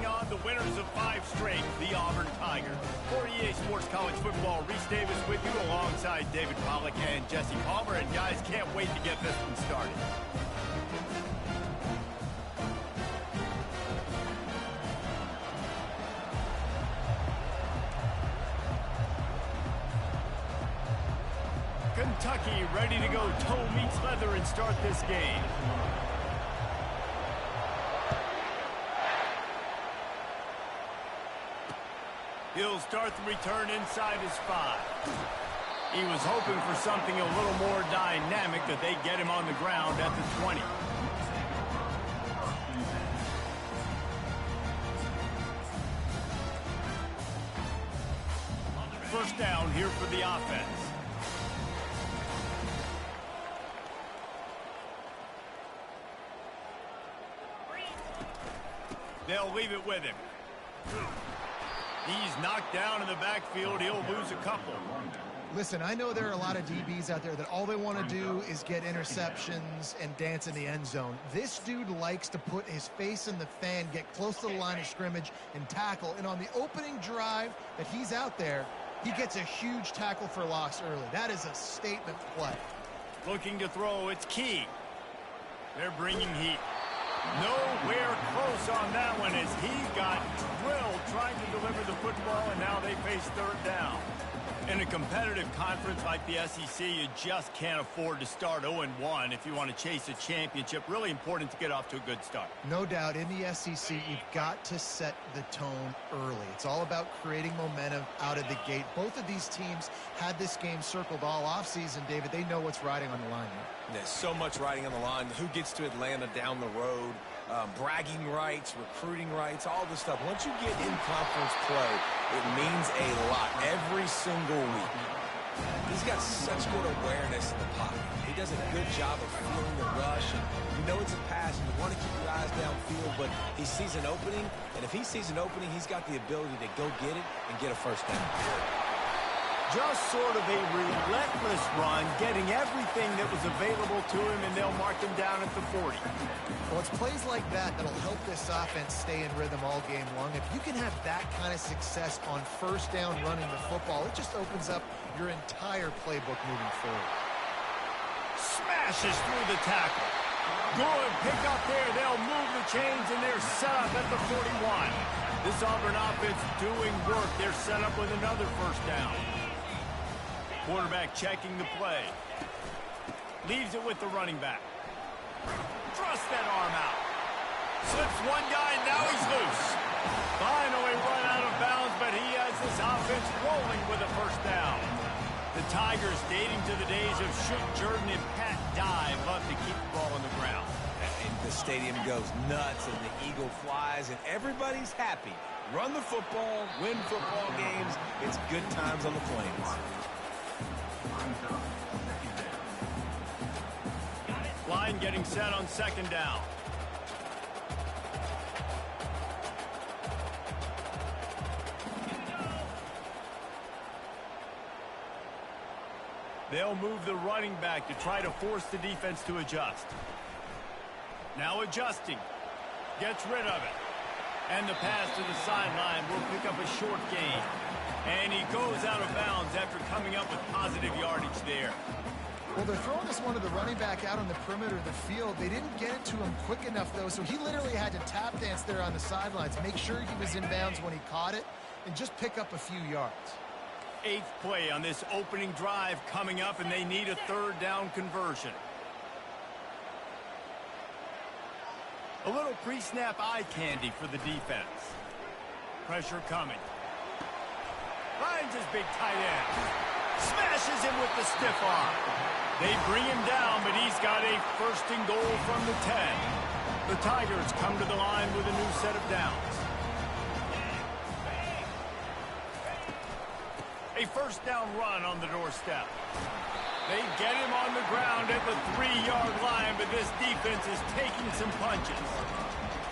on the winners of 5 straight, the Auburn Tigers. For EA Sports College Football, Reese Davis with you alongside David Pollack and Jesse Palmer. And guys, can't wait to get this one started. Kentucky ready to go toe meets leather and start this game. He'll start the return inside his 5. He was hoping for something a little more dynamic, that they get him on the ground at the 20. First down here for the offense. They'll leave it with him. He's knocked down in the backfield. He'll lose a couple. Listen, I know there are a lot of DBs out there that all they want to do is get interceptions and dance in the end zone. This dude likes to put his face in the fan, get close to the line of scrimmage, and tackle. And on the opening drive that he's out there, he gets a huge tackle for loss early. That is a statement play. Looking to throw. It's Key. They're bringing heat. Nowhere close on that one as he got drilled trying to deliver the football, and now they face third down. In a competitive conference like the SEC, you just can't afford to start 0-1 if you want to chase a championship. Really important to get off to a good start. No doubt, in the SEC, you've got to set the tone early. It's all about creating momentum out of the gate. Both of these teams had this game circled all offseason, David. They know what's riding on the line here. There's so much riding on the line. Who gets to Atlanta down the road? Bragging rights, recruiting rights, all this stuff. Once you get in conference play, it means a lot every single week. He's got such good awareness in the pocket. He does a good job of feeling the rush, and you know it's a pass, and you want to keep your eyes downfield, but he sees an opening, and if he sees an opening, he's got the ability to go get it and get a first down. Just sort of a relentless run, getting everything that was available to him, and they'll mark him down at the 40. Well, it's plays like that that'll help this offense stay in rhythm all game long. If you can have that kind of success on first down running the football, it just opens up your entire playbook moving forward. Smashes through the tackle. Good pick up there. They'll move the chains, and they're set up at the 41. This Auburn offense doing work. They're set up with another first down. Quarterback checking the play. Leaves it with the running back. Thrust that arm out. Slips one guy, now he's loose. Finally run out of bounds, but he has this offense rolling with a first down. The Tigers, dating to the days of Shook Jordan and Pat Dye, love to keep the ball on the ground. And the stadium goes nuts, and the eagle flies, and everybody's happy. Run the football, win football games. It's good times on the Plains. Line getting set on second down. They'll move the running back to try to force the defense to adjust. Now adjusting. Gets rid of it. And the pass to the sideline will pick up a short gain. And he goes out of bounds after coming up with positive yardage there. Well, they're throwing this one to the running back out on the perimeter of the field. They didn't get it to him quick enough, though, so he literally had to tap dance there on the sidelines, make sure he was in bounds when he caught it, and just pick up a few yards. 8th play on this opening drive coming up, and they need a third down conversion. A little pre-snap eye candy for the defense. Pressure coming. Finds his big tight end. Smashes him with the stiff arm. They bring him down, but he's got a first and goal from the 10. The Tigers come to the line with a new set of downs. A first down run on the doorstep. They get him on the ground at the 3-yard line, but this defense is taking some punches.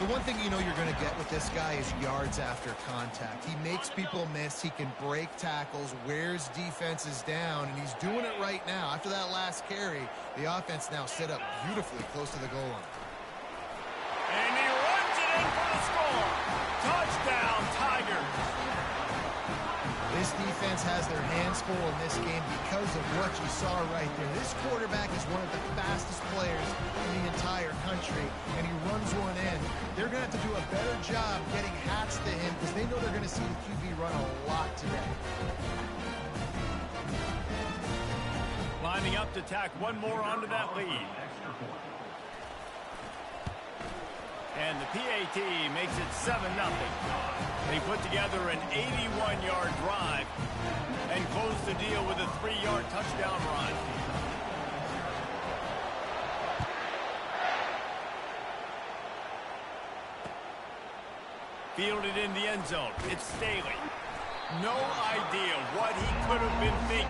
The one thing you know you're going to get with this guy is yards after contact. He makes people miss. He can break tackles, wears defenses down, and he's doing it right now. After that last carry, the offense now set up beautifully close to the goal line. And he runs it in for the score. This defense has their hands full in this game because of what you saw right there. This quarterback is one of the fastest players in the entire country, and he runs one in. They're going to have to do a better job getting hats to him because they know they're going to see the QB run a lot today. Lining up to tack one more onto that lead. And the PAT makes it 7-0. They put together an 81-yard drive and close the deal with a 3-yard touchdown run. Fielded in the end zone. It's Staley. No idea what he could have been thinking.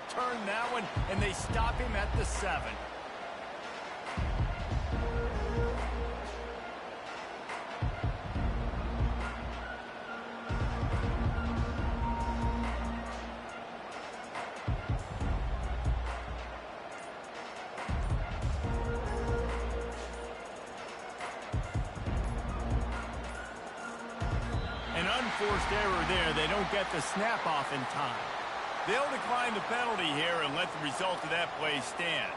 Turn that one, and they stop him at the 7. An unforced error there. They don't get the snap off in time. They'll decline the penalty here and let the result of that play stand.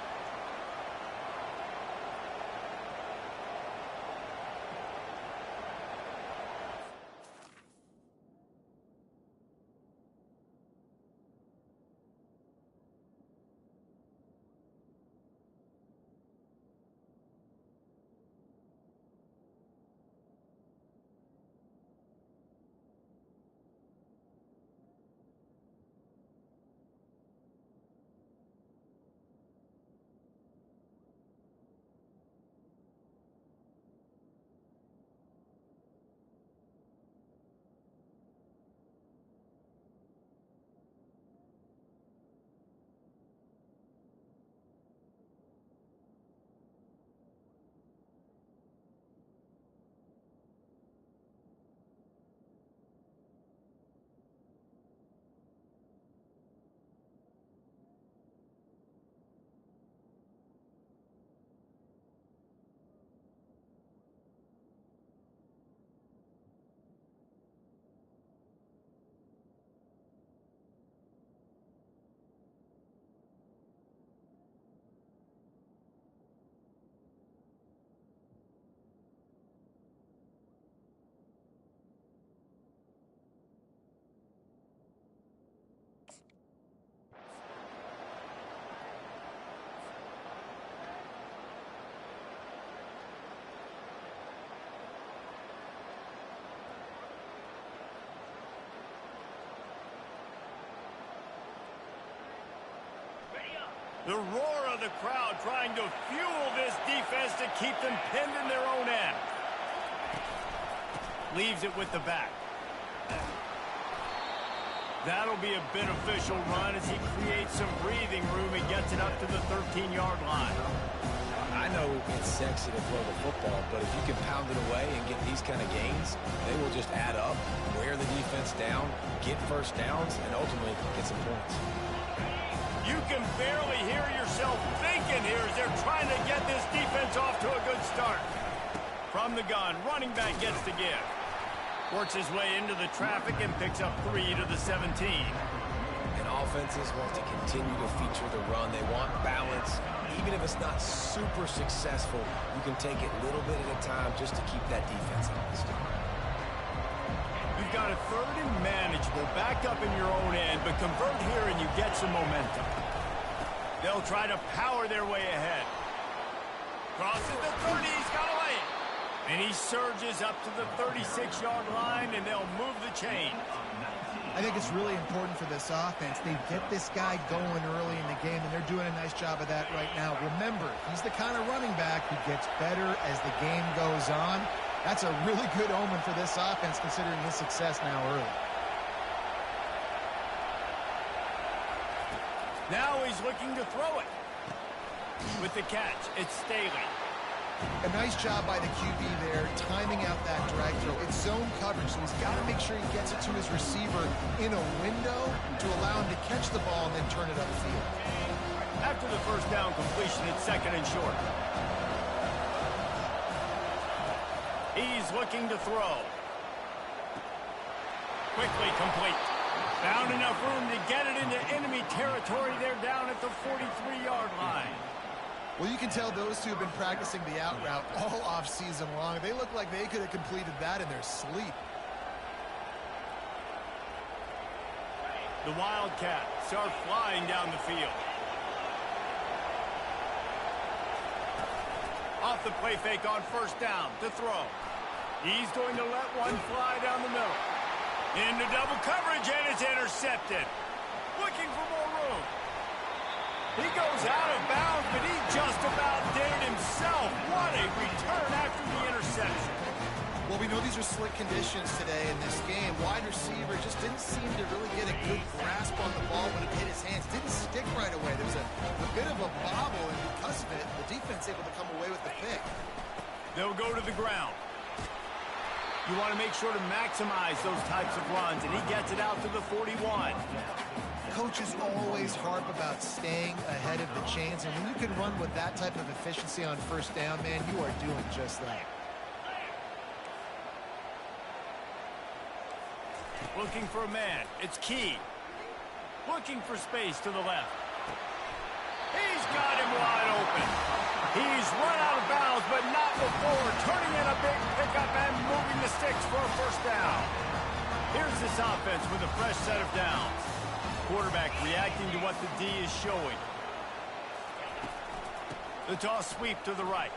The roar of the crowd trying to fuel this defense to keep them pinned in their own end. Leaves it with the back. That'll be a beneficial run as he creates some breathing room and gets it up to the 13-yard line. I know it's sexy to throw the football, but if you can pound it away and get these kind of gains, they will just add up, wear the defense down, get first downs, and ultimately get some points. You can barely hear yourself thinking thinking here as they're trying to get this defense off to a good start. From the gun, running back gets to give. Works his way into the traffic and picks up 3 to the 17. And offenses want to continue to feature the run. They want balance. Even if it's not super successful, you can take it little bit at a time just to keep that defense honest. You've got a 3rd and manageable back up in your own end, but convert here and you get some momentum. They'll try to power their way ahead. Crosses the 30, he's got to lay it. And he surges up to the 36-yard line, and they'll move the chain. I think it's really important for this offense. They get this guy going early in the game, and they're doing a nice job of that right now. Remember, he's the kind of running back who gets better as the game goes on. That's a really good omen for this offense, considering his success now early. Now he's looking to throw it. With the catch, it's Staley. A nice job by the QB there, timing out that drag throw. It's zone coverage, so he's got to make sure he gets it to his receiver in a window to allow him to catch the ball and then turn it upfield. After the first down completion, it's 2nd and short. He's looking to throw. Quickly complete. Found enough room to get it into enemy territory. They're down at the 43-yard line. Well, you can tell those two have been practicing the out route all off-season long. They look like they could have completed that in their sleep. The Wildcats are flying down the field. Off the play fake on first down to throw. He's going to let one fly down the middle. Into double coverage, and it's intercepted. Looking for more room. He goes out of bounds, but he just about did it himself. What a return after the interception. Well, we know these are slick conditions today in this game. Wide receiver just didn't seem to really get a good grasp on the ball when it hit his hands. Didn't stick right away. There was a bit of a bobble, and because of it, the defense able to come away with the pick. They'll go to the ground. You want to make sure to maximize those types of runs, and he gets it out to the 41. Coaches always harp about staying ahead of the chains, and when you can run with that type of efficiency on first down, man, you are doing just that. Looking for a man. It's Key. Looking for space to the left. He's got him wide open. He's run out of bounds, but not before turning in a big pickup and moving the sticks for a first down. Here's this offense with a fresh set of downs. Quarterback reacting to what the D is showing. The toss sweep to the right.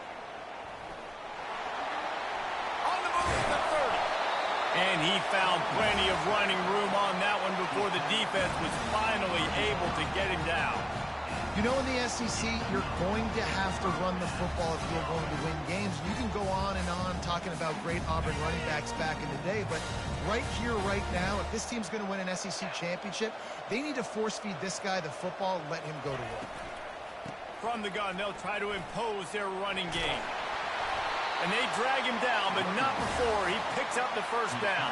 On the move to the 30. And he found plenty of running room on that one before the defense was finally able to get him down. You know, in the SEC, you're going to have to run the football if you're going to win games. You can go on and on talking about great Auburn running backs back in the day, but right here, right now, if this team's going to win an SEC championship, they need to force-feed this guy the football and let him go to work. From the gun, they'll try to impose their running game. And they drag him down, but not before he picks up the first down.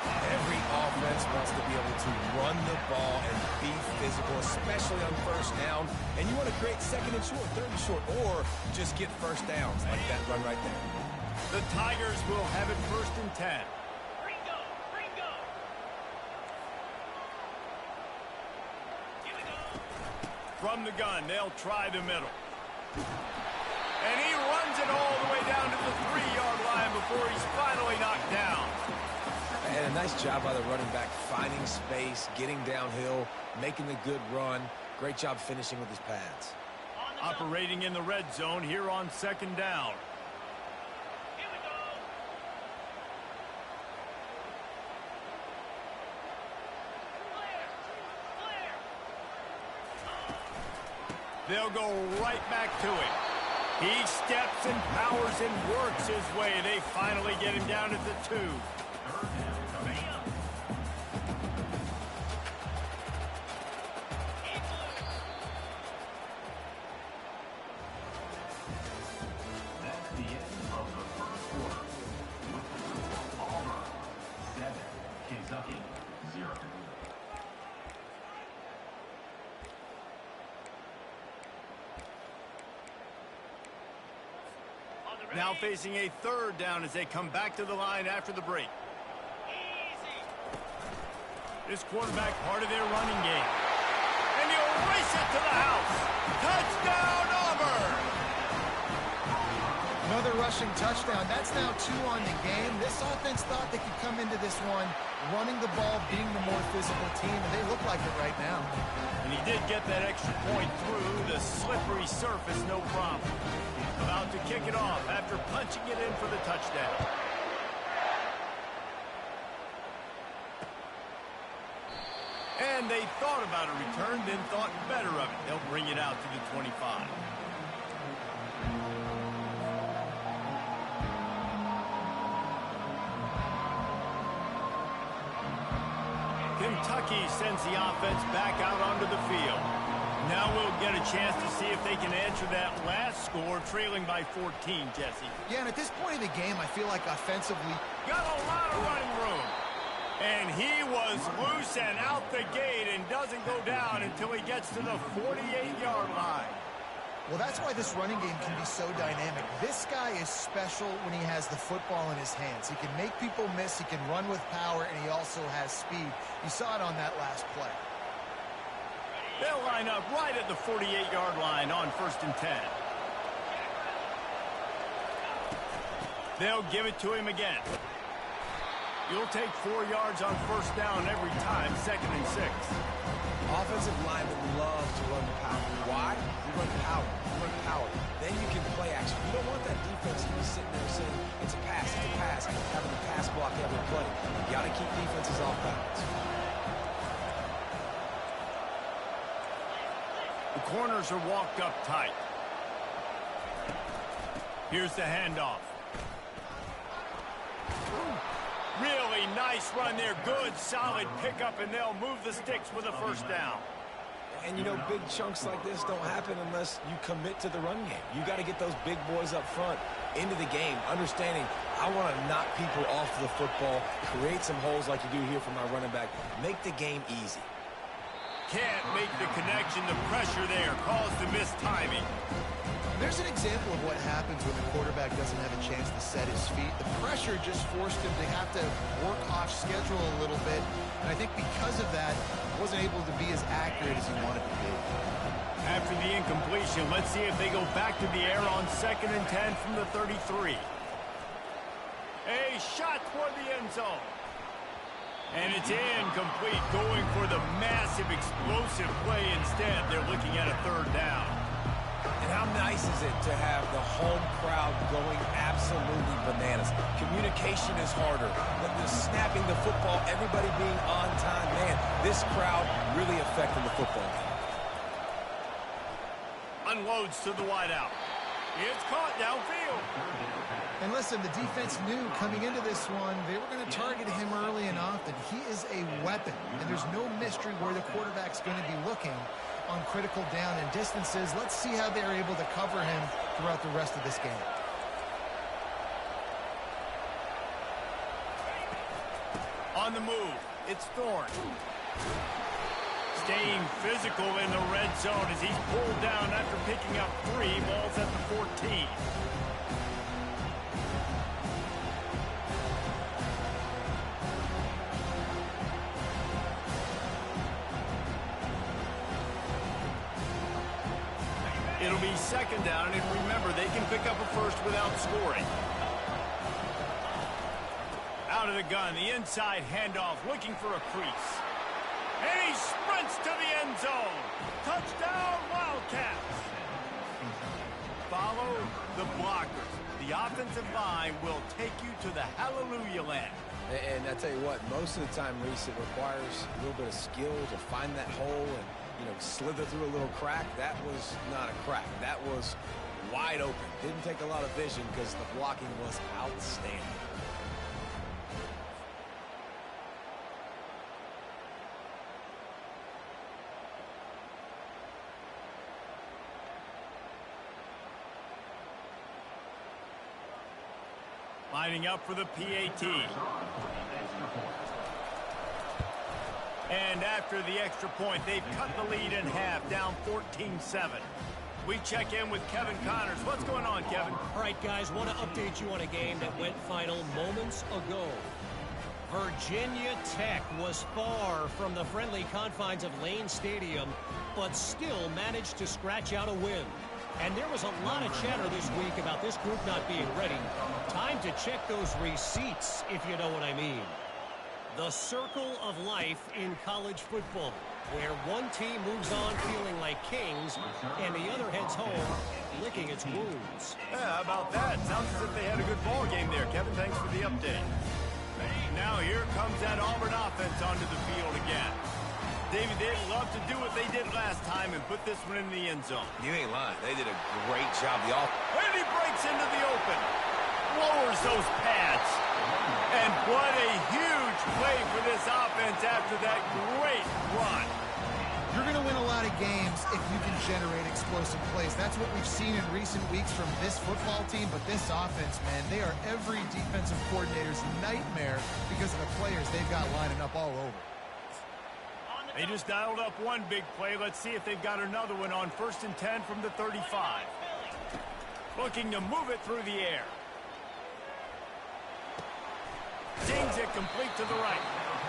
Every offense wants to be able to run the ball and be physical, especially on first down. And you want to create 2nd and short, 3rd and short, or just get first downs like that run right there. The Tigers will have it 1st and 10. From the gun, they'll try the middle. And he runs it all the way down to the 3-yard line before he's finally knocked down. And a nice job by the running back, finding space, getting downhill, making the good run. Great job finishing with his pads. Operating in the red zone here on 2nd down. They'll go right back to it. He steps and powers and works his way. They finally get him down at the 2. Now facing a third down as they come back to the line after the break. This quarterback part of their running game. And he'll race it to the house. Touchdown, Auburn! Another rushing touchdown. That's now 2 on the game. This offense thought they could come into this one running the ball, being the more physical team, and they look like it right now. And he did get that extra point through the slippery surface, no problem. About to kick it off after punching it in for the touchdown. And they thought about a return, then thought better of it. They'll bring it out to the 25. Kentucky sends the offense back out onto the field. Now we'll get a chance to see if they can answer that last score, trailing by 14, Jesse. Yeah, and at this point of the game, I feel like offensively, got a lot of running room. And he was loose and out the gate and doesn't go down until he gets to the 48-yard line. well, that's why this running game can be so dynamic. This guy is special when he has the football in his hands. He can make people miss, he can run with power, and he also has speed. You saw it on that last play. They'll line up right at the 48-yard line on 1st and 10. They'll give it to him again. You'll take 4 yards on 1st down every time, 2nd and 6. Offensive linemen love to run the power. Why? You run power. You run power. Then you can play action. You don't want that defense to be sitting there saying, it's a pass, having a pass block every play. You got to keep defenses off balance. The corners are walked up tight. Here's the handoff. Really nice run there. Good, solid pickup, and they'll move the sticks with a 1st down. And, you know, big chunks like this don't happen unless you commit to the run game. You got to get those big boys up front into the game, understanding I want to knock people off the football, create some holes like you do here for my running back, make the game easy. Can't make the connection. The pressure there caused the missed timing. There's an example of what happens when the quarterback doesn't have a chance to set his feet. The pressure just forced him to have to work off schedule a little bit. And I think because of that, he wasn't able to be as accurate as he wanted to be. After the incompletion, let's see if they go back to the air on 2nd and 10 from the 33. A shot toward the end zone. And it's incomplete, going for the massive explosive play instead. They're looking at a 3rd down. And how nice is it to have the home crowd going absolutely bananas? Communication is harder, but the snapping the football, everybody being on time, man, this crowd really affecting the football game. Unloads to the wideout. It's caught downfield. And listen, the defense knew coming into this one, they were going to target him early and often. He is a weapon, and there's no mystery where the quarterback's going to be looking on critical down and distances. Let's see how they're able to cover him throughout the rest of this game. On the move, it's Thorne. Staying physical in the red zone as he's pulled down after picking up 3 balls at the 14. It'll be 2nd down, and remember, they can pick up a 1st without scoring. Out of the gun, the inside handoff, looking for a crease. And he sprints to the end zone. Touchdown, Wildcats. Follow the blockers. The offensive line will take you to the hallelujah land. And I tell you what, most of the time, Reese, it requires a little bit of skill to find that hole and, you know, slither through a little crack. That was not a crack. That was wide open. Didn't take a lot of vision because the blocking was outstanding. Lining up for the PAT. And after the extra point, they've cut the lead in half, down 14-7. We check in with Kevin Connors. What's going on, Kevin? All right, guys, want to update you on a game that went final moments ago. Virginia Tech was far from the friendly confines of Lane Stadium, but still managed to scratch out a win. And there was a lot of chatter this week about this group not being ready. Time to check those receipts, if you know what I mean. The circle of life in college football, where one team moves on feeling like kings and the other heads home licking its wounds. Yeah, how about that? Sounds as if they had a good ball game there. Kevin, thanks for the update. Now here comes that Auburn offense onto the field again. David, they'd love to do what they did last time and put this one in the end zone. You ain't lying. They did a great job. And he breaks into the open. Lowers those pads. And what a huge play for this offense after that great run. You're going to win a lot of games if you can generate explosive plays. That's what we've seen in recent weeks from this football team, but this offense, man, they are every defensive coordinator's nightmare because of the players they've got lining up all over. They just dialed up one big play. Let's see if they've got another one on 1st and 10 from the 35. Looking to move it through the air. Dings it complete to the right.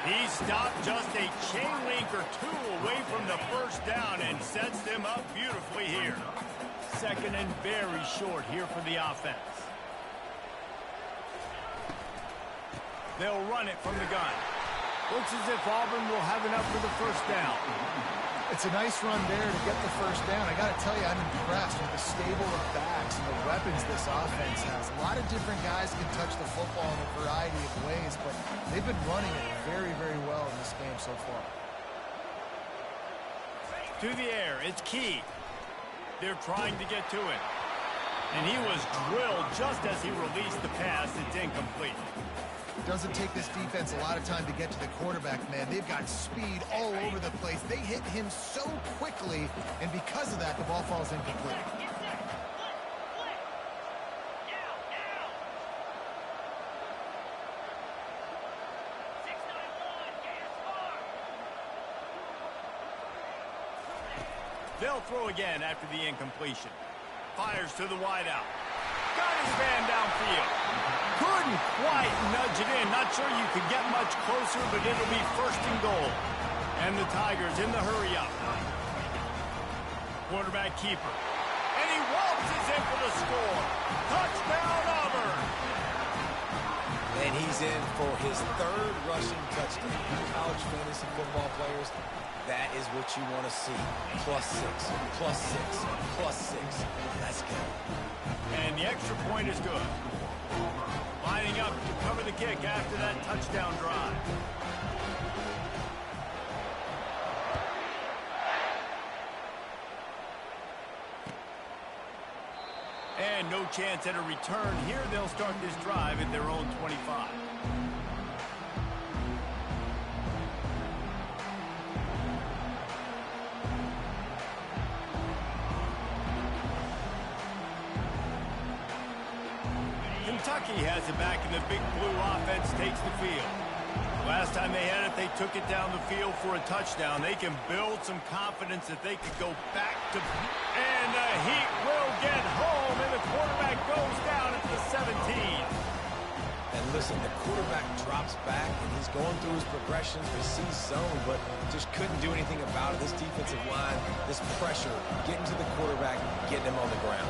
He stopped just a chain link or two away from the first down and sets them up beautifully here. 2nd and very short here for the offense. They'll run it from the gun. Looks as if Auburn will have enough for the first down. It's a nice run there to get the first down. I got to tell you, I'm impressed with the stable of backs and the weapons this offense has. A lot of different guys can touch the football in a variety of ways, but they've been running it very, very well in this game so far. To the air, it's Key. They're trying to get to it. And he was drilled just as he released the pass. It's incomplete. It doesn't take this defense a lot of time to get to the quarterback, man. They've got speed all over the place. They hit him so quickly, and because of that, the ball falls incomplete. They'll throw again after the incompletion. Fires to the wideout. Got his man downfield. Couldn't quite nudge it in. Not sure you could get much closer, but it'll be 1st and goal. And the Tigers in the hurry-up. Quarterback keeper. And he waltzes in for the score. Touchdown, Auburn. And he's in for his 3rd rushing touchdown. College fantasy football players, that is what you want to see. +6, +6, +6. Let's go. And the extra point is good. Lining up to cover the kick after that touchdown drive. And no chance at a return here. They'll start this drive at their own 25. Kentucky has it back, and the Big Blue offense takes the field. Last time they had it, they took it down the field for a touchdown. They can build some confidence that they could go back to... And the Heat will get home, and the quarterback goes down at the 17. And listen, the quarterback drops back, and he's going through his progressions. We see zone, but just couldn't do anything about it. This defensive line, this pressure, getting to the quarterback, getting him on the ground.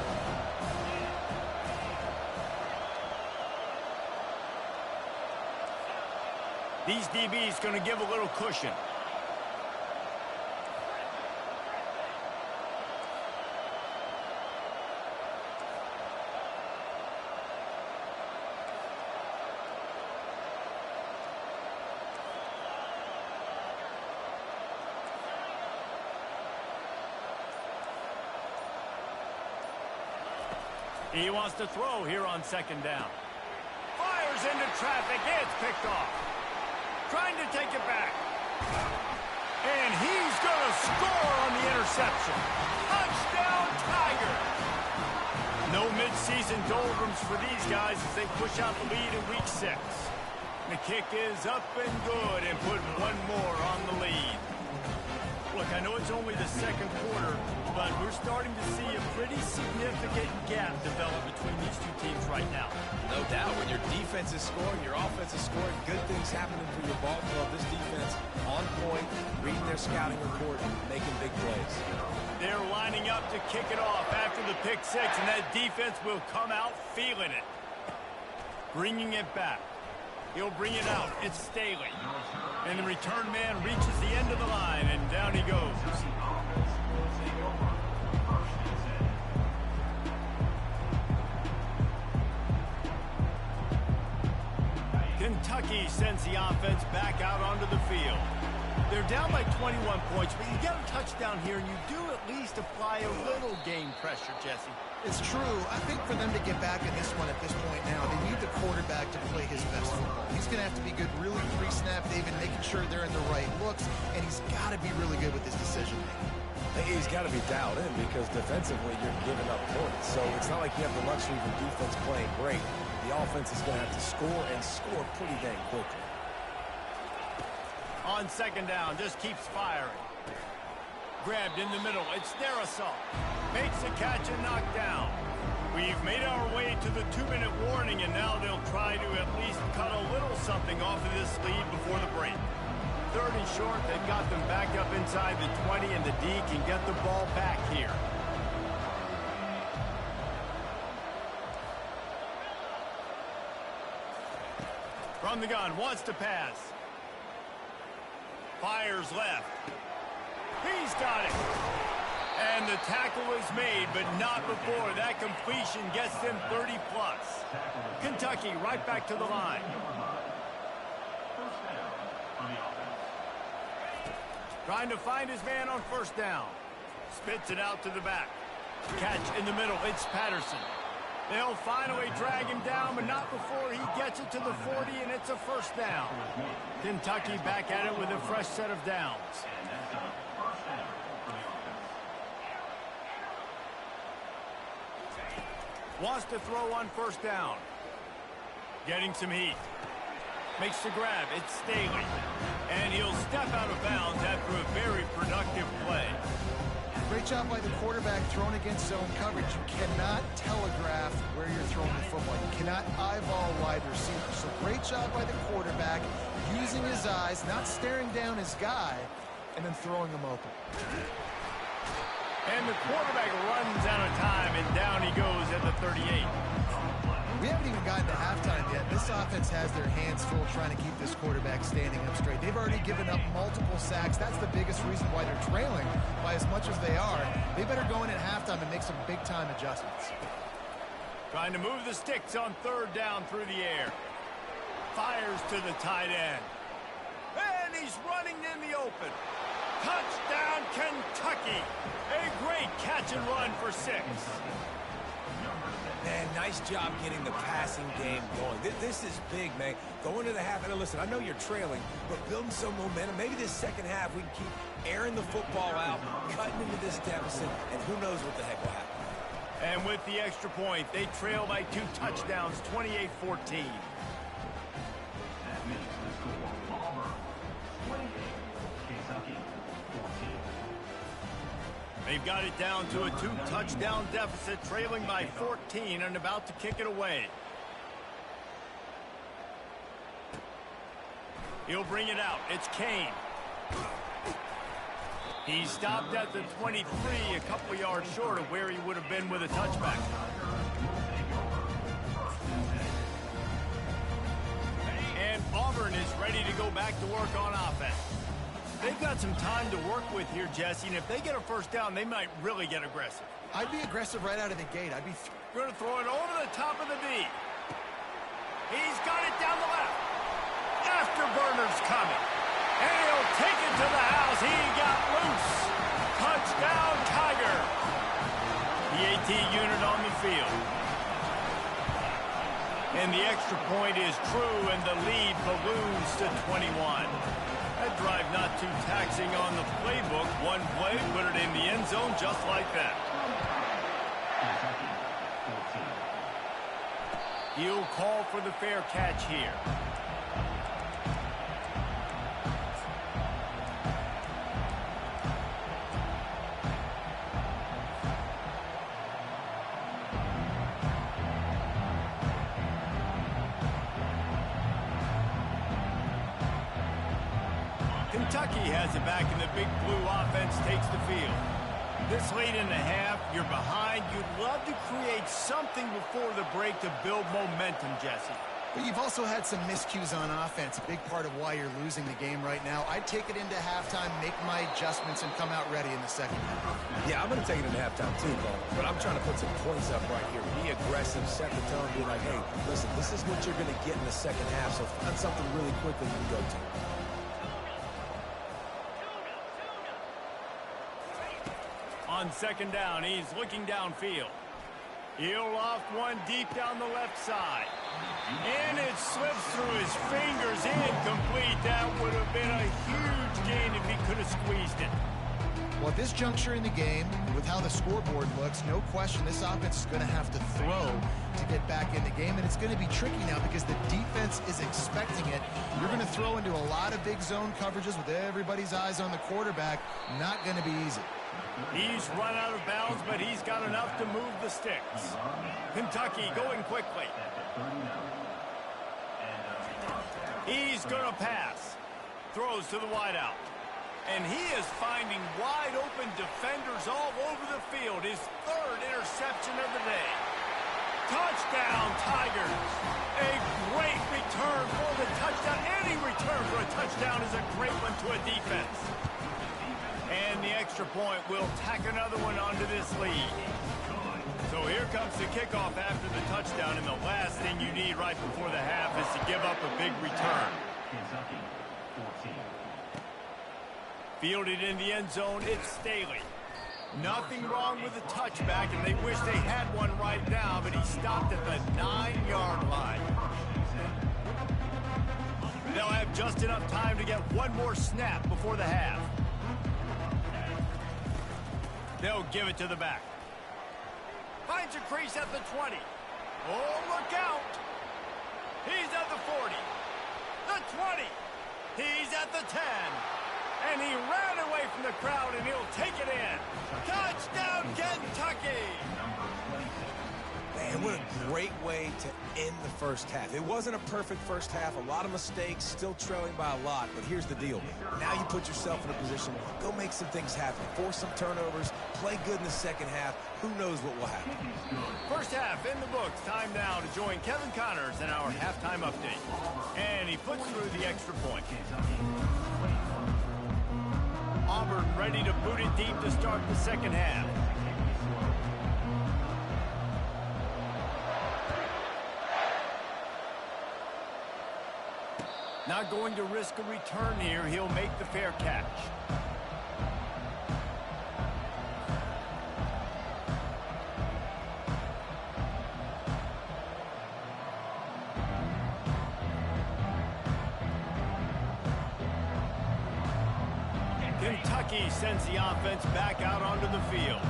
These DBs going to give a little cushion. He wants to throw here on 2nd down. Fires into traffic. It's picked off. Trying to take it back. And he's going to score on the interception. Touchdown, Tiger. No midseason doldrums for these guys as they push out the lead in Week 6. The kick is up and good and put one more on the lead. Look, I know it's only the 2nd quarter, but we're starting to see a pretty significant gap developed between these two teams right now. No doubt. When your defense is scoring, your offense is scoring, good things happening for your ball club. This defense on point, reading their scouting report, making big plays. They're lining up to kick it off after the pick six, and that defense will come out feeling it. Bringing it back. He'll bring it out. It's Staley. And the return man reaches the end of the line, and down he goes. Kentucky sends the offense back out onto the field. They're down by 21 points, but you get a touchdown here, and you do at least apply a little game pressure, Jesse. It's true. I think for them to get back in this one at this point now, they need the quarterback to play his best football. He's going to have to be good really pre-snap, David, making sure they're in the right looks, and he's got to be really good with his decision-making. He's got to be dialed in because defensively you're giving up points. So it's not like you have the luxury of your defense playing great. The offense is going to have to score and score pretty dang quickly. On second down, just keeps firing. Grabbed in the middle, it's Darrisaw. Makes the catch and knocked down. We've made our way to the 2-minute warning, and now they'll try to at least cut a little something off of this lead before the break. Third and short, they've got them back up inside the 20, and the D can get the ball back here. From the gun, wants to pass. Fires left. He's got it. And the tackle is made, but not before that completion gets them 30+. Kentucky right back to the line. Trying to find his man on first down. Spits it out to the back. Catch in the middle. It's Patterson. They'll finally drag him down, but not before he gets it to the 40, and it's a first down. Kentucky back at it with a fresh set of downs. Wants to throw on first down. Getting some heat. Makes the grab. It's Staley. And he'll step out of bounds after a very productive play. Great job by the quarterback thrown against zone coverage. You cannot telegraph where you're throwing the football. You cannot eyeball wide receivers. So great job by the quarterback using his eyes, not staring down his guy, and then throwing him open. And the quarterback runs out of time, and down he goes at the 38. We haven't even gotten to halftime yet. This offense has their hands full trying to keep this quarterback standing up straight. They've already given up multiple sacks. That's the biggest reason why they're trailing by as much as they are. They better go in at halftime and make some big-time adjustments. Trying to move the sticks on third down through the air. Fires to the tight end. And he's running in the open. Touchdown, Kentucky. A great catch and run for 6. Man, nice job getting the passing game going. This is big, man. Going to the half, and listen, I know you're trailing, but building some momentum. Maybe this second half we can keep airing the football out, cutting into this deficit, and who knows what the heck will happen. And with the extra point, they trail by 2 touchdowns, 28-14. They've got it down to a 2-touchdown deficit, trailing by 14 and about to kick it away. He'll bring it out. It's Kane. He stopped at the 23, a couple yards short of where he would have been with a touchback. And Auburn is ready to go back to work on offense. They've got some time to work with here, Jesse, and if they get a first down, they might really get aggressive. I'd be aggressive right out of the gate. I'd be going to throw it over the top of the D. He's got it down the left. Afterburner's coming. And he'll take it to the house. He got loose. Touchdown, Tiger. The AT unit on the field. And the extra point is true, and the lead balloons to 21. That drive not too taxing on the playbook. One play, put it in the end zone just like that. He'll call for the fair catch here. Kentucky has it back, and the Big Blue offense takes the field. This late in the half, you're behind. You'd love to create something before the break to build momentum, Jesse. But you've also had some miscues on offense, a big part of why you're losing the game right now. I'd take it into halftime, make my adjustments, and come out ready in the second half. Yeah, I'm going to take it into halftime too, Cole. But I'm trying to put some points up right here. Be aggressive, set the tone, be like, hey, listen, this is what you're going to get in the second half, so find something really quick that you can go to. On second down, he's looking downfield. He'll loft one deep down the left side. And it slips through his fingers, incomplete. That would have been a huge gain if he could have squeezed it. Well, at this juncture in the game, with how the scoreboard looks, no question this offense is going to have to throw to get back in the game, and it's going to be tricky now because the defense is expecting it. You're going to throw into a lot of big zone coverages with everybody's eyes on the quarterback. Not going to be easy. He's run out of bounds, but he's got enough to move the sticks. Kentucky going quickly. He's going to pass. Throws to the wideout. And he is finding wide open defenders all over the field. His third interception of the day. Touchdown, Tigers. A great return for the touchdown. Any return for a touchdown is a great one to a defense. And the extra point will tack another one onto this lead. So here comes the kickoff after the touchdown, and the last thing you need right before the half is to give up a big return. Fielded in the end zone, it's Staley. Nothing wrong with the touchback, and they wish they had one right now, but he stopped at the 9-yard line. They'll have just enough time to get one more snap before the half. They'll give it to the back. Finds a crease at the 20. Oh, look out. He's at the 40. The 20. He's at the 10. And he ran away from the crowd, and he'll take it in. Touchdown, Kentucky! Man, what a great way to end the first half. It wasn't a perfect first half, a lot of mistakes, still trailing by a lot, but here's the deal. Now you put yourself in a position, go make some things happen, force some turnovers, play good in the second half. Who knows what will happen? First half in the books. Time now to join Kevin Connors in our halftime update. And he puts through the extra point. Auburn ready to boot it deep to start the second half. Not going to risk a return here. He'll make the fair catch. Kentucky sends the offense back out onto the field.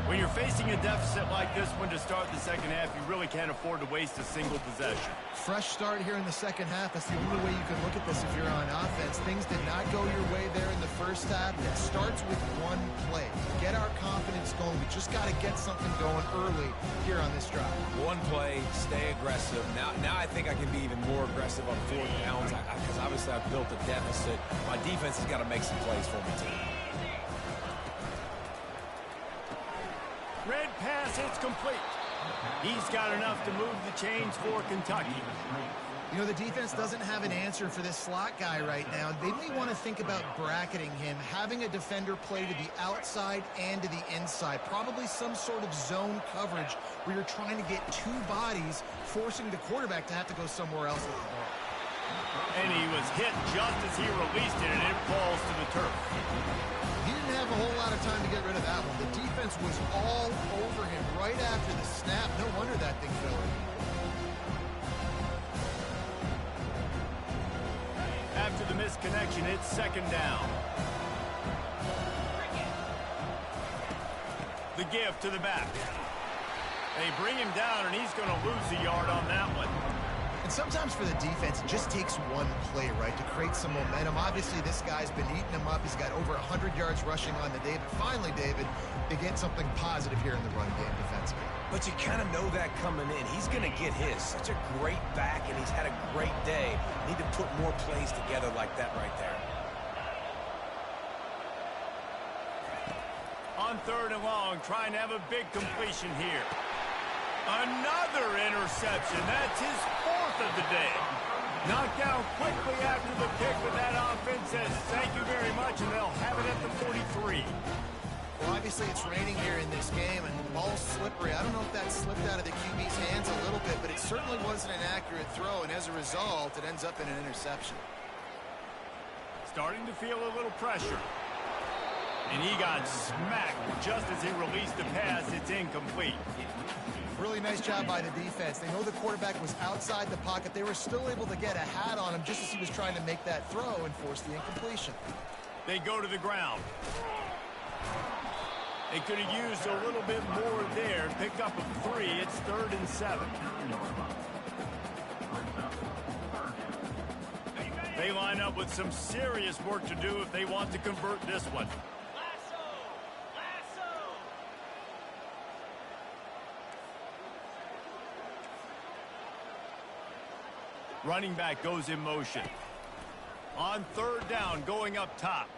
When you're facing a deficit like this one to start the second half, you really can't afford to waste a single possession. Fresh start here in the second half. That's the only way you can look at this if you're on offense. Things did not go your way there in the first half. It starts with one play. Get our confidence going. We just got to get something going early here on this drive. One play, stay aggressive. Now I think I can be even more aggressive on fourth downs because obviously I've built a deficit. My defense has got to make some plays for me too. Red pass, it's complete. He's got enough to move the chains for Kentucky. You know, the defense doesn't have an answer for this slot guy right now. They may want to think about bracketing him, having a defender play to the outside and to the inside. Probably some sort of zone coverage where you're trying to get two bodies, forcing the quarterback to have to go somewhere else with the ball. And he was hit just as he released it, and it falls to the turf. He didn't have a whole lot of time to get rid of that one. The defense was all over him right after the snap. No wonder that thing fell in. After the misconnection, it's second down. The give to the back. They bring him down, and he's going to lose a yard on that one. And sometimes for the defense, it just takes one play, right, to create some momentum. Obviously, this guy's been eating him up. He's got over 100 yards rushing on the day. But finally, David, they get something positive here in the run game defensively. But you kind of know that coming in. He's going to get his. Such a great back, and he's had a great day. Need to put more plays together like that right there. On 3rd and long, trying to have a big completion here. Another interception. That's his 4th of the day. Knocked down quickly after the pick, but that offense says thank you very much, and they'll have it at the 43. Well, obviously it's raining here in this game, and the ball's slippery. I don't know if that slipped out of the QB's hands a little bit, but it certainly wasn't an accurate throw, and as a result, it ends up in an interception. Starting to feel a little pressure. And he got smacked just as he released the pass. It's incomplete. Really nice job by the defense. They know the quarterback was outside the pocket. They were still able to get a hat on him just as he was trying to make that throw and force the incompletion. They go to the ground. They could have used a little bit more there. Pick up a 3. It's 3rd and 7. They line up with some serious work to do if they want to convert this one. Running back goes in motion. On 3rd down, going up top.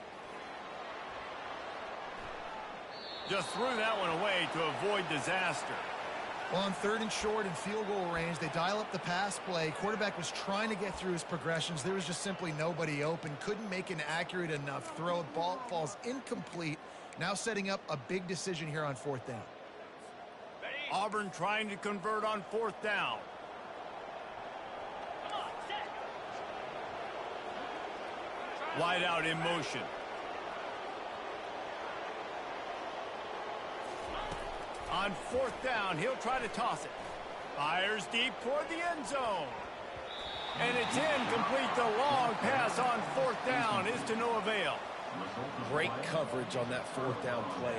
Just threw that one away to avoid disaster. Well, on 3rd and short and field goal range, they dial up the pass play. Quarterback was trying to get through his progressions. There was just simply nobody open. Couldn't make an accurate enough throw. Ball falls incomplete. Now setting up a big decision here on 4th down. Auburn trying to convert on 4th down. Wide out in motion. On 4th down, he'll try to toss it. Fires deep toward the end zone. And it's incomplete. The long pass on 4th down is to no avail. Great coverage on that 4th down play.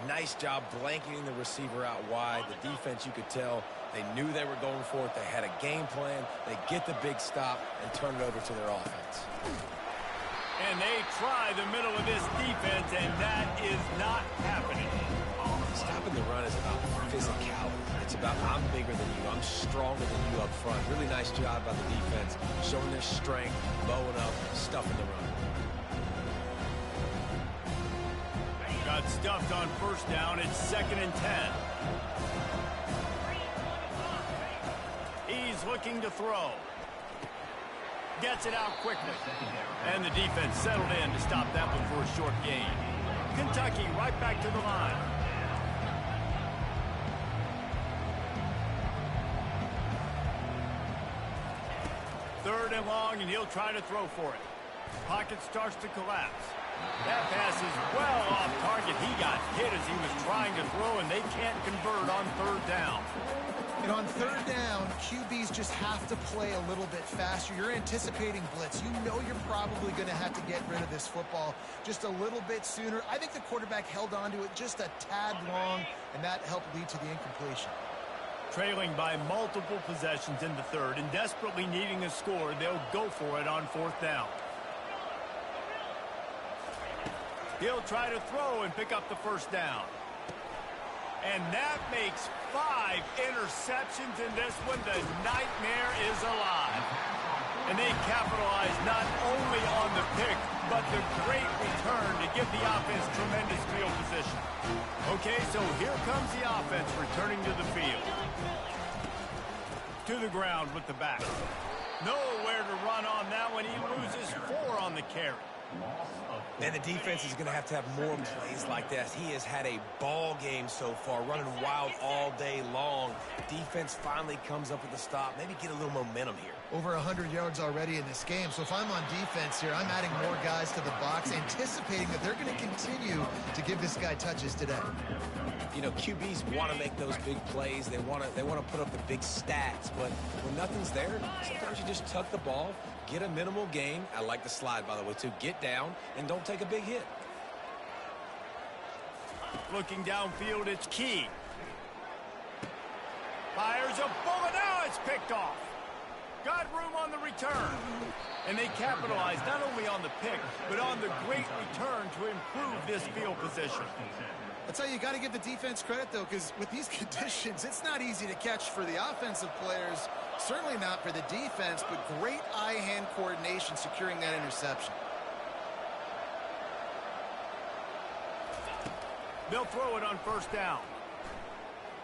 Nice job blanketing the receiver out wide. The defense, you could tell, they knew they were going for it. They had a game plan. They get the big stop and turn it over to their offense. And they try the middle of this defense, and that is not happening. Stopping the run is about physicality. It's about I'm bigger than you. I'm stronger than you up front. Really nice job by the defense, showing their strength, bowing up, stuffing the run. Got stuffed on 1st down. It's 2nd and 10. He's looking to throw. Gets it out quickly. And the defense settled in to stop that one for a short gain. Kentucky right back to the line. Third and long, and he'll try to throw for it. Pocket starts to collapse. That pass is well off target. He got hit as he was trying to throw, and they can't convert on 3rd down. And on 3rd down, QBs just have to play a little bit faster. You're anticipating blitz. You know you're probably going to have to get rid of this football just a little bit sooner. I think the quarterback held on to it just a tad long, and that helped lead to the incompletion. Trailing by multiple possessions in the 3rd and desperately needing a score, they'll go for it on 4th down. He'll try to throw and pick up the 1st down. And that makes 5 interceptions in this one. The nightmare is alive. And they capitalize not only on the pick, but the great return to give the offense tremendous field position. Okay, so here comes the offense returning to the field. To the ground with the back. Nowhere to run on that one. He loses 4 on the carry. And the defense is going to have more plays like this. He has had a ball game so far, running wild all day long. Defense finally comes up with a stop. Maybe get a little momentum here. Over 100 yards already in this game. So if I'm on defense here, I'm adding more guys to the box, anticipating that they're going to continue to give this guy touches today. You know, QBs want to make those big plays. They want to put up the big stats. But when nothing's there, sometimes you just tuck the ball, get a minimal gain. I like the slide, by the way, too. Get down and don't take a big hit. Looking downfield, it's Key. Fires a bullet. Now it's picked off. Got room on the return. And they capitalize not only on the pick, but on the great return to improve this field position. That's how you got to give the defense credit, though, because with these conditions, it's not easy to catch for the offensive players, certainly not for the defense, but great eye-hand coordination securing that interception. They'll throw it on first down.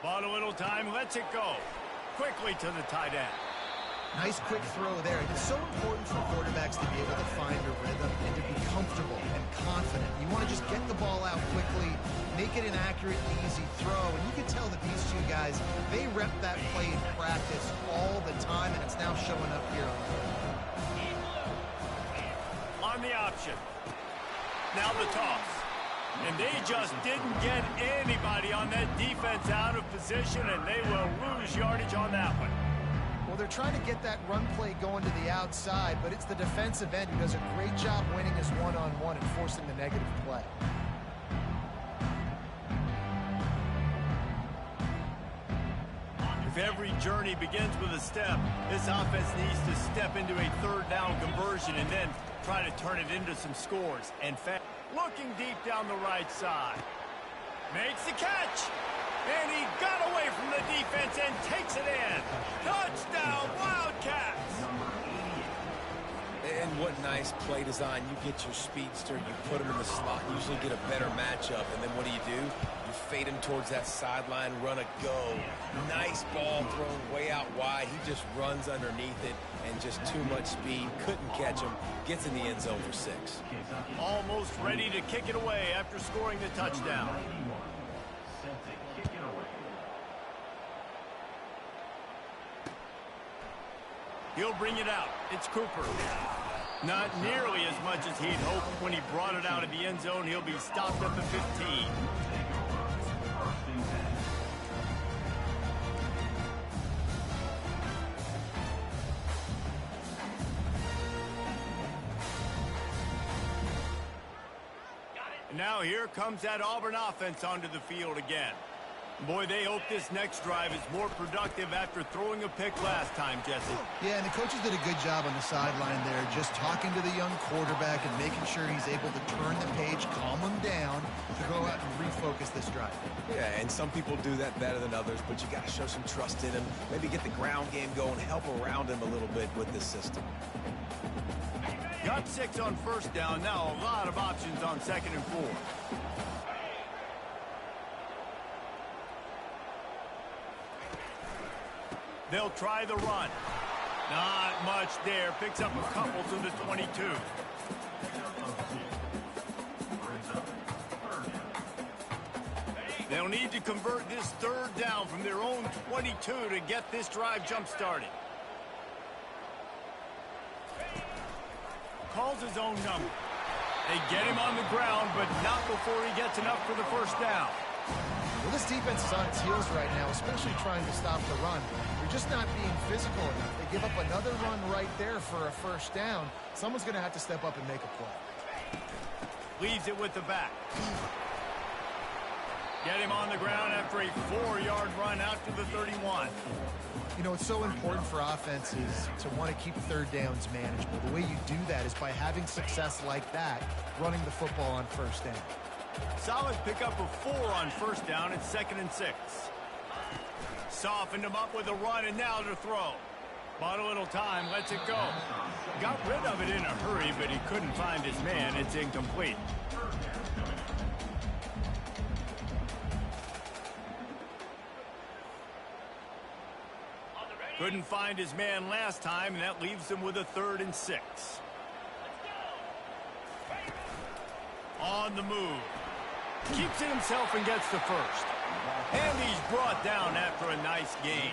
Bought a little time, lets it go. Quickly to the tight end. Nice quick throw there. It's so important for quarterbacks to be able to find a rhythm and to be comfortable and confident. You want to just get the ball out quickly, make it an accurate, easy throw. And you can tell that these two guys, they rep that play in practice all the time, and it's now showing up here on the option. Now the toss. And they just didn't get anybody on that defense out of position, and they will lose yardage on that one. Well, they're trying to get that run play going to the outside, but it's the defensive end who does a great job winning his one-on-one and forcing the negative play. If every journey begins with a step, this offense needs to step into a third down conversion and then try to turn it into some scores. And looking deep down the right side. Makes the catch. And he got away from the defense and takes it in. Touchdown, Wildcats! And what nice play design. You get your speedster, you put him in the slot, usually get a better matchup. And then what do? You fade him towards that sideline, run a go. Nice ball thrown way out wide. He just runs underneath it and just too much speed. Couldn't catch him. Gets in the end zone for 6. Almost ready to kick it away after scoring the touchdown. He'll bring it out. It's Cooper. Not nearly as much as he'd hoped when he brought it out of the end zone. He'll be stopped at the 15. And now here comes that Auburn offense onto the field again. Boy, they hope this next drive is more productive after throwing a pick last time, Jesse. Yeah, and the coaches did a good job on the sideline there, just talking to the young quarterback and making sure he's able to turn the page, calm him down, to go out and refocus this drive. Yeah, and some people do that better than others, but you got to show some trust in him, maybe get the ground game going, help around him a little bit with this system. Got 6 on first down, now a lot of options on 2nd and 4. They'll try the run. Not much there. Picks up a couple to the 22. They'll need to convert this third down from their own 22 to get this drive jump-started. Calls his own number. They get him on the ground, but not before he gets enough for the first down. Well, this defense is on its heels right now, especially trying to stop the run. They're just not being physical enough. They give up another run right there for a first down. Someone's going to have to step up and make a play. Leaves it with the back. Get him on the ground after a 4-yard run out to the 31. You know, it's so important for offenses to want to keep third downs manageable. The way you do that is by having success like that, running the football on first down. Solid pickup of 4 on first down. It's 2nd and 6. Softened him up with a run, and now to throw. Bought a little time, lets it go. Got rid of it in a hurry, but he couldn't find his man. It's incomplete. Couldn't find his man last time, and that leaves him with a 3rd and 6. On the move. Keeps it himself and gets the first. And he's brought down after a nice gain.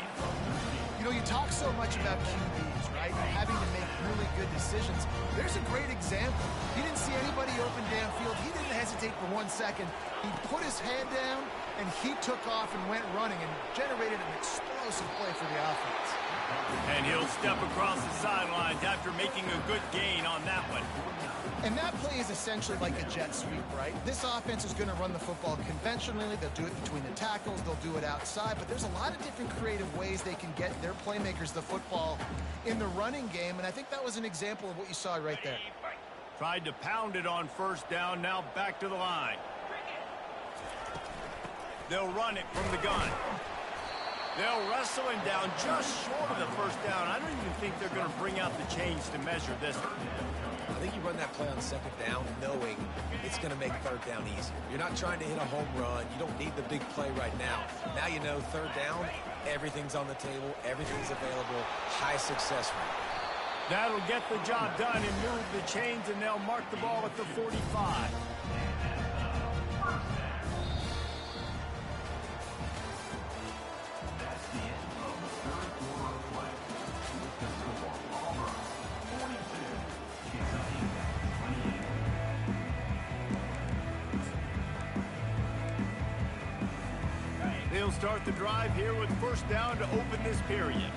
You know, you talk so much about QBs, right? Having to make really good decisions. There's a great example. He didn't see anybody open downfield. He didn't hesitate for 1 second. He put his hand down, and he took off and went running and generated an explosive play for the offense. And he'll step across the sidelines after making a good gain on that one. And that play is essentially like a jet sweep, right? This offense is going to run the football conventionally. They'll do it between the tackles. They'll do it outside. But there's a lot of different creative ways they can get their playmakers the football in the running game. And I think that was an example of what you saw right there. Tried to pound it on first down. Now back to the line. They'll run it from the gun. They'll wrestle him down just short of the first down. I don't even think they're going to bring out the chains to measure this one. I think you run that play on second down knowing it's going to make third down easier. You're not trying to hit a home run. You don't need the big play right now. Now you know third down, everything's on the table, everything's available, high success rate. That'll get the job done and move the chains, and they'll mark the ball at the 45. They'll start the drive here with first down to open this period.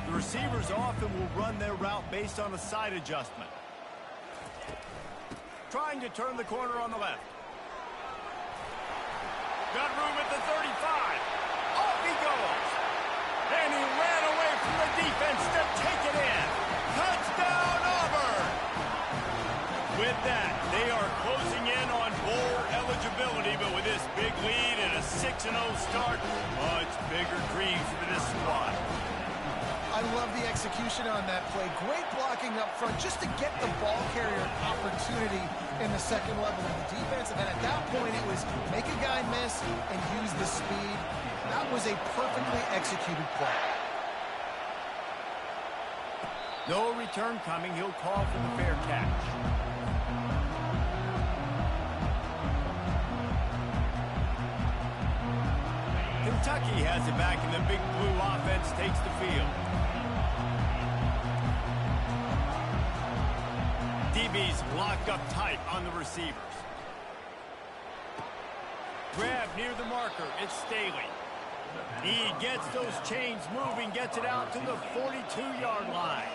The receivers often will run their route based on a side adjustment. Trying to turn the corner on the left. Got room at the 35. Off he goes. And he ran away from the defense to take it in. Touchdown, Auburn! With that, they are closing in on bowl eligibility, but with this big lead and a 6-0 start, much bigger dreams for this squad. I love the execution on that play. Great blocking up front just to get the ball carrier an opportunity in the second level of the defense. And then at that point, it was make a guy miss and use the speed. That was a perfectly executed play. No return coming. He'll call for the fair catch. Kentucky has it back, and the Big Blue offense takes the field. DB's locked up tight on the receivers. Grab near the marker. It's Staley. He gets those chains moving, gets it out to the 42-yard line.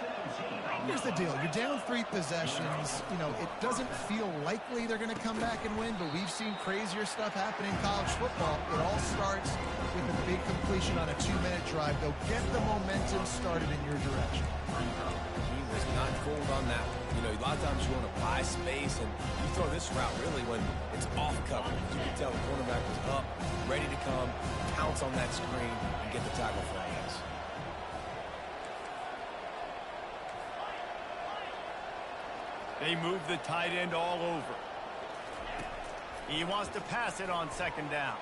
Here's the deal. You're down 3 possessions. You know, it doesn't feel likely they're going to come back and win, but we've seen crazier stuff happen in college football. It all starts with a big completion on a 2-minute drive. They'll get the momentum started in your direction. He was not fooled on that one. You know, a lot of times you want to buy space, and you throw this route really when it's off coverage. You can tell the cornerback was up, ready to come, pounce on that screen, and get the tackle for hands. They move the tight end all over. He wants to pass it on second down.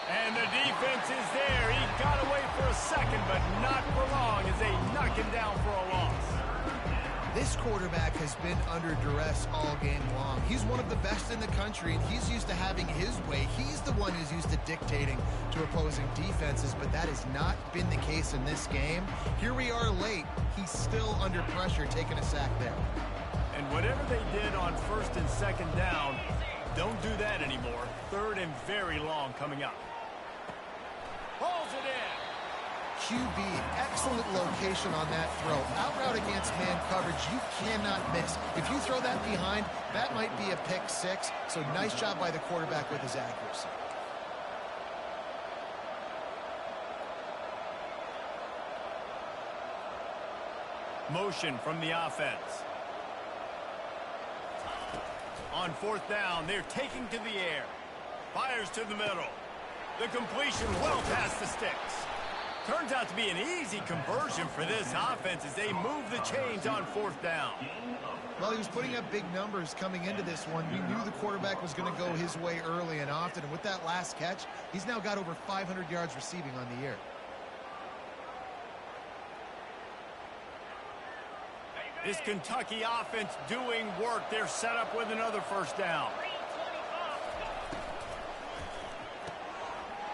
And the defense is there. He got away for a second, but not for long as they knock him down for a loss. This quarterback has been under duress all game long. He's one of the best in the country, and he's used to having his way. He's the one who's used to dictating to opposing defenses, but that has not been the case in this game. Here we are late. He's still under pressure, taking a sack there. And whatever they did on first and second down, don't do that anymore. Third and very long coming up. Pulls it in. QB, excellent location on that throw. Out route against man coverage, you cannot miss. If you throw that behind, that might be a pick 6. So nice job by the quarterback with his accuracy. Motion from the offense. On fourth down, they're taking to the air. Fires to the middle. The completion well past the sticks. Turns out to be an easy conversion for this offense as they move the chains on fourth down. Well, he was putting up big numbers coming into this one. We knew the quarterback was going to go his way early and often. And with that last catch, he's now got over 500 yards receiving on the year. This Kentucky offense doing work. They're set up with another first down.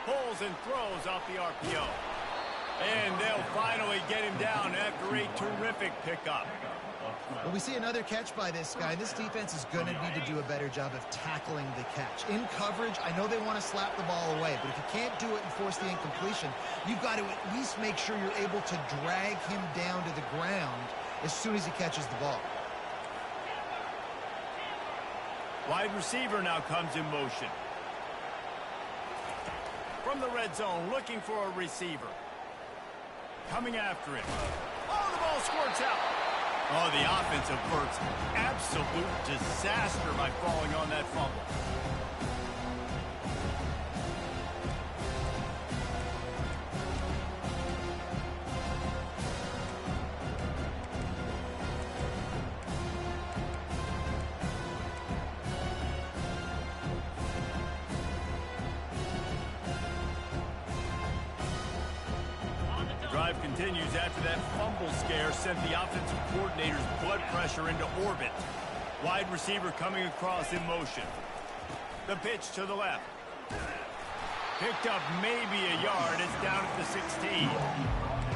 Pulls and throws off the RPO. And they'll finally get him down after a terrific pickup. Well, we see another catch by this guy. This defense is going to need to do a better job of tackling the catch. In coverage, I know they want to slap the ball away, but if you can't do it and force the incompletion, you've got to at least make sure you're able to drag him down to the ground as soon as he catches the ball. Wide receiver now comes in motion. From the red zone, looking for a receiver. Coming after him. Oh, the ball squirts out. Oh, the offense averts absolute disaster by falling on that fumble. drive continues after that fumble scare sent the offensive coordinator's blood pressure into orbit. Wide receiver coming across in motion. The pitch to the left. Picked up maybe a yard. It's down at the 16.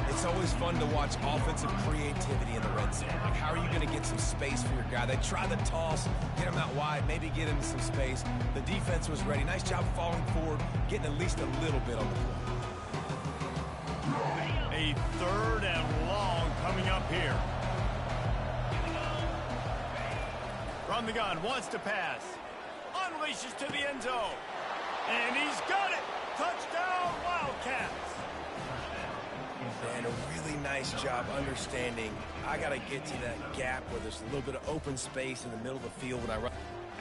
It's always fun to watch offensive creativity in the red zone. Like, how are you going to get some space for your guy? They try the toss, get him out wide, maybe get into some space. The defense was ready. Nice job falling forward, getting at least a little bit on the play. A 3rd and long coming up here. From the gun, wants to pass. Unleashes to the end zone. And he's got it. Touchdown, Wildcats. And a really nice job understanding I got to get to that gap where there's a little bit of open space in the middle of the field when I run.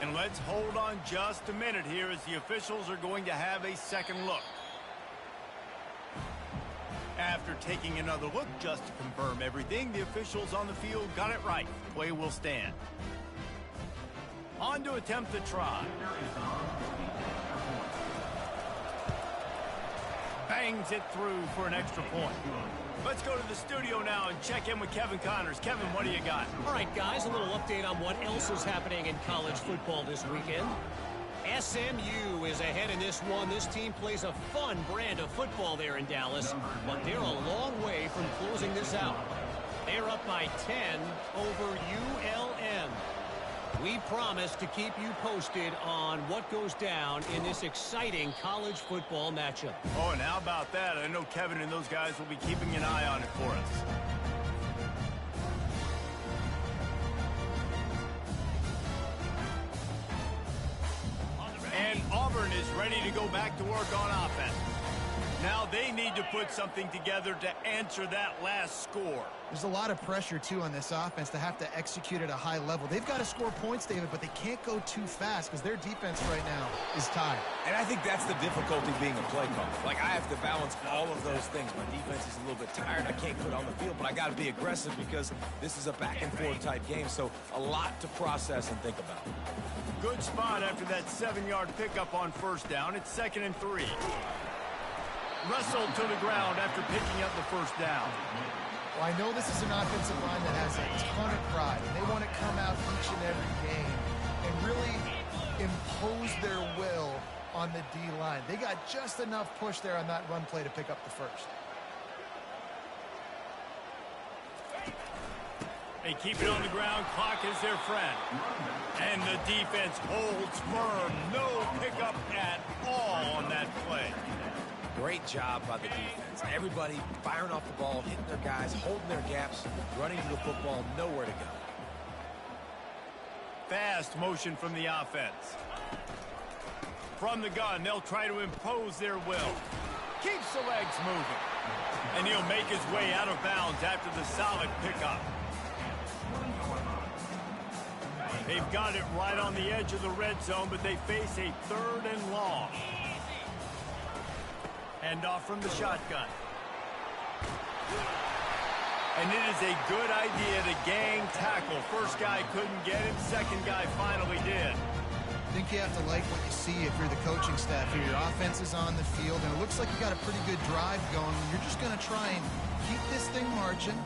And let's hold on just a minute here as the officials are going to have a second look. After taking another look just to confirm everything, the officials on the field got it right. Play will stand. On to attempt the try. Bangs it through for an extra point. Let's go to the studio now and check in with Kevin Connors. Kevin, what do you got? All right, guys, a little update on what else is happening in college football this weekend. SMU is ahead in this one. This team plays a fun brand of football there in Dallas, but they're a long way from closing this out. They're up by 10 over ULM. We promise to keep you posted on what goes down in this exciting college football matchup. Oh, and how about that? I know Kevin and those guys will be keeping an eye on it for us. And Auburn is ready to go back to work on offense. Now they need to put something together to answer that last score. There's a lot of pressure, too, on this offense to have to execute at a high level. They've got to score points, David, but they can't go too fast because their defense right now is tired. And I think that's the difficulty being a play caller. Like, I have to balance all of those things. My defense is a little bit tired. I can't put it on the field, but I got to be aggressive because this is a back-and-forth type game, so a lot to process and think about. Good spot after that 7-yard pickup on first down. It's 2nd and 3. Wrestled to the ground after picking up the first down. Well, I know this is an offensive line that has a ton of pride. They want to come out each and every game and really impose their will on the D-line. They got just enough push there on that run play to pick up the first. They keep it on the ground. Clock is their friend. And the defense holds firm. No pickup at all on that play. Great job by the defense. Everybody firing off the ball, hitting their guys, holding their gaps, running to the football, nowhere to go. Fast motion from the offense. From the gun, they'll try to impose their will. Keeps the legs moving. And he'll make his way out of bounds after the solid pickup. They've got it right on the edge of the red zone, but they face a 3rd and long. Hand off from the shotgun. And it is a good idea to gang tackle. First guy couldn't get him. Second guy finally did. I think you have to like what you see if you're the coaching staff here. Your offense is on the field, and it looks like you got a pretty good drive going. You're just going to try and keep this thing marching,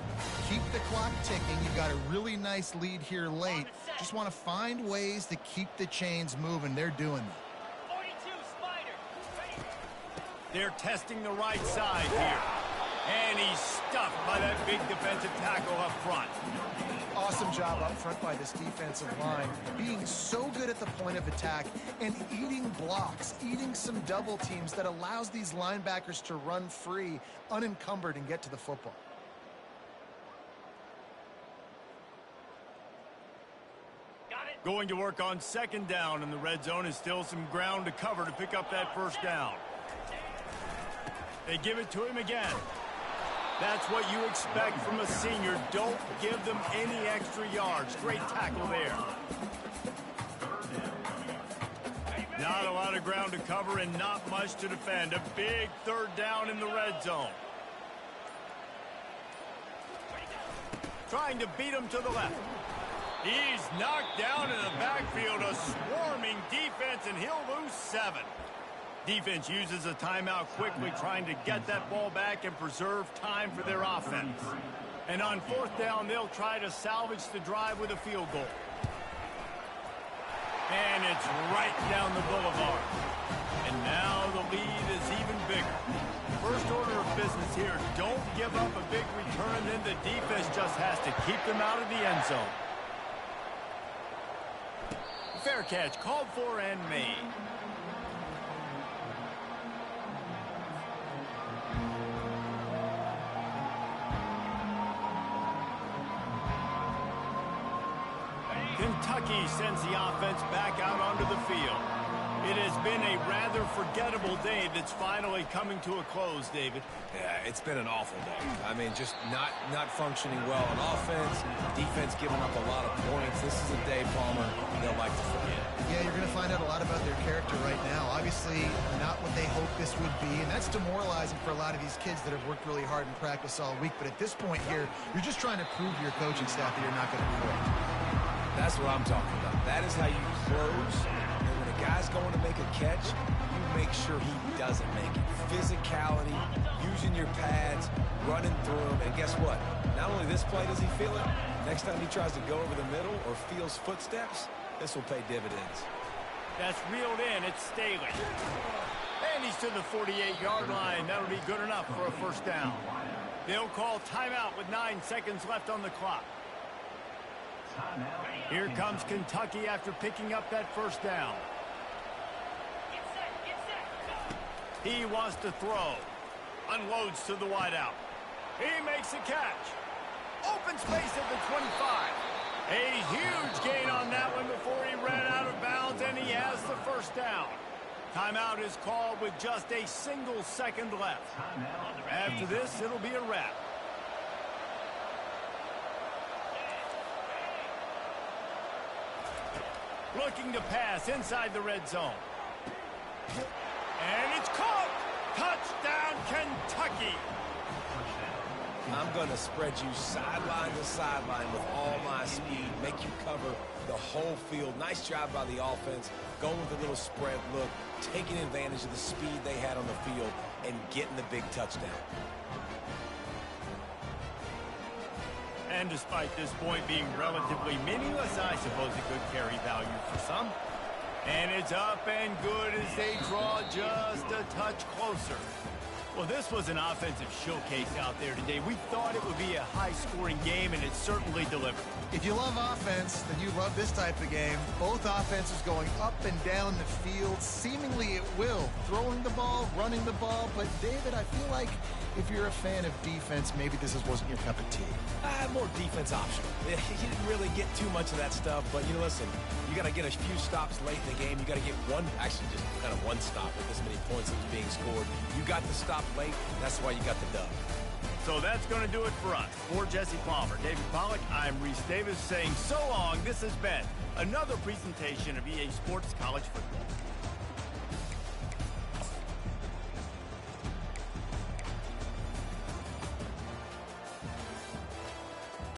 keep the clock ticking. You've got a really nice lead here late. Just want to find ways to keep the chains moving. They're doing that. They're testing the right side here. And he's stuffed by that big defensive tackle up front. Awesome job up front by this defensive line, being so good at the point of attack and eating blocks, eating some double teams that allows these linebackers to run free, unencumbered, and get to the football. Going to work on 2nd down, and the red zone is still some ground to cover to pick up that first down. They give it to him again. That's what you expect from a senior. Don't give them any extra yards. Great tackle there. Not a lot of ground to cover and not much to defend. A big 3rd down in the red zone. Trying to beat him to the left. He's knocked down in the backfield. A swarming defense, and he'll lose 7. Defense uses a timeout quickly, trying to get that ball back and preserve time for their offense. And on 4th down, they'll try to salvage the drive with a field goal. And it's right down the boulevard. And now the lead is even bigger. First order of business here, don't give up a big return, then the defense just has to keep them out of the end zone. Fair catch, called for and made. Kentucky sends the offense back out onto the field. It has been a rather forgettable day that's finally coming to a close, David. Yeah, it's been an awful day. I mean, just not functioning well on offense, defense giving up a lot of points. This is a day, Palmer, they'll like to forget. Yeah, you're going to find out a lot about their character right now. Obviously, not what they hoped this would be, and that's demoralizing for a lot of these kids that have worked really hard in practice all week. But at this point here, you're just trying to prove to your coaching staff that you're not going to quit. That's what I'm talking about. That is how you close. And when a guy's going to make a catch, you make sure he doesn't make it. Physicality, using your pads, running through them. And guess what? Not only this play does he feel it, next time he tries to go over the middle or feels footsteps, this will pay dividends. That's reeled in. It's Staley. And he's to the 48-yard line. That'll be good enough for a first down. They'll call timeout with 9 seconds left on the clock. Here comes Kentucky after picking up that first down. He wants to throw. Unloads to the wideout. He makes a catch. Open space at the 25. A huge gain on that one before he ran out of bounds, and he has the first down. Timeout is called with just a single second left. After this, it'll be a wrap. Looking to pass inside the red zone. And it's caught! Touchdown, Kentucky! I'm going to spread you sideline to sideline with all my speed, make you cover the whole field. Nice job by the offense, going with a little spread look, taking advantage of the speed they had on the field, and getting the big touchdown. And despite this point being relatively meaningless, I suppose it could carry value for some. And it's up and good as they draw just a touch closer. Well, this was an offensive showcase out there today. We thought it would be a high-scoring game, and it certainly delivered. If you love offense, then you love this type of game. Both offenses going up and down the field, seemingly at will. Throwing the ball, running the ball. But, David, I feel like if you're a fan of defense, maybe this wasn't your cup of tea. More defense optional. You didn't really get too much of that stuff, but, listen, you got to get a few stops late in the game. You got to get actually just kind of one stop with this many points that was being scored. You got the stop late. That's why you got the dub. So that's going to do it for us. For Jesse Palmer, David Pollack, I'm Reese Davis saying so long. This has been another presentation of EA Sports College Football.